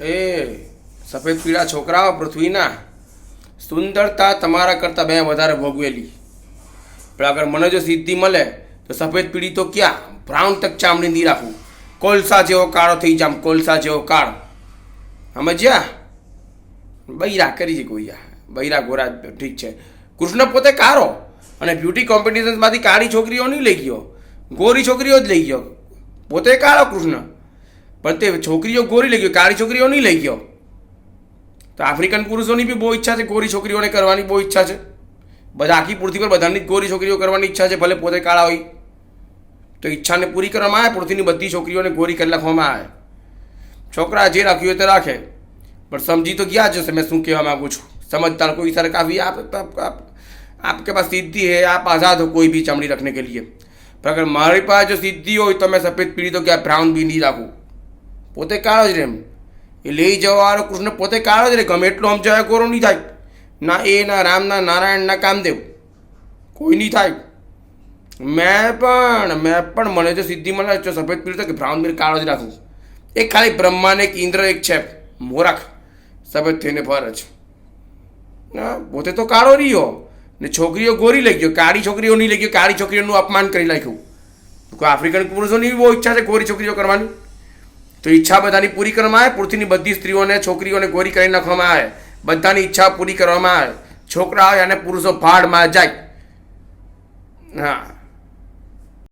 એ સફેદ પીળા છોકરાઓ પૃથ્વીના સુંદરતા તમારા કરતાં બે વધારે ભોગવેલી. પણ અગર મને જો સિદ્ધિ મળે તો સફેદ પીળી તો ક્યાં, બ્રાઉન તક ચામડી નહીં રાખું, કોલસા જેવો કાળો થઈ જામ, કોલસા જેવો કાળો. સમજ્યા? બૈરા કરી છે કોઈ, બૈરા ગોરા ઠીક છે. કૃષ્ણ પોતે કાળો અને બ્યુટી કોમ્પિટિશન્સમાંથી કાળી છોકરીઓ નહીં લઈ ગયો, ગોરી છોકરીઓ જ લઈ ગયો. પોતે કાળો કૃષ્ણ, પણ તે છોકરીઓ ગોરી લઈ ગયો, કાળી છોકરીઓ નહીં લઈ ગયો. તો આફ્રિકન પુરુષોની બી બહુ ઈચ્છા છે ગોરી છોકરીઓને કરવાની, બહુ ઈચ્છા છે. બધા આખી પૃથ્વી પર બધાની જ ગોરી છોકરીઓ કરવાની ઈચ્છા છે, ભલે પોતે કાળા હોય. તો ઈચ્છાને પૂરી કરવામાં આવે, પૃથ્વીની બધી છોકરીઓને ગોરી કરી નાખવામાં આવે. છોકરા જે રાખ્યું હોય તે રાખે, પણ સમજી તો ગયા જશે મેં શું કહેવા માગું છું. समझदार कोई सरकार भी आपके पास सिद्धि है, आप आज़ाद हो कोई भी चमड़ी रखने के लिए. पर अगर मारी पास जो सिद्धि हो तो मैं सफ़ेद पीड़ी तो क्या ब्राउन भी नहीं રાખું. પોતે કાળો જ રહે. એ લઈ જવાવાળો કૃષ્ણ પોતે કાળો જ રહે, ગમે એટલો સમજાય કોરો નહીં થાય. ના એ ના રામ ના નારાયણ ના કામદેવ કોઈ નહીં થાય. મેં પણ મને જો સિદ્ધિ મળે તો સફેદ પીળી તો કે બ્રાઉન પીળી કાળો જ રાખું. એક ખાલી બ્રહ્માને એક ઇન્દ્ર એક છે મોરાખ સફેદ થઈને ફરે છે. પોતે તો કાળો રહ્યો ને છોકરીઓ ગોરી લઈ ગયો, કાળી છોકરીઓ નહીં લઈ ગયો, કાળી છોકરીઓનું અપમાન કરી નાખ્યું. કોઈ આફ્રિકન પુરુષોની બહુ ઈચ્છા છે ગોરી છોકરીઓ કરવાની, તો ઈચ્છા બધાની પૂરી કરવામાં આવે. પૃથ્વીની બધી સ્ત્રીઓને છોકરીઓને ગોરી કરી નાખવામાં આવે, બધાની ઈચ્છા પૂરી કરવામાં આવે. છોકરા હોય અને પુરુષો ભાડમાં જાય. હા,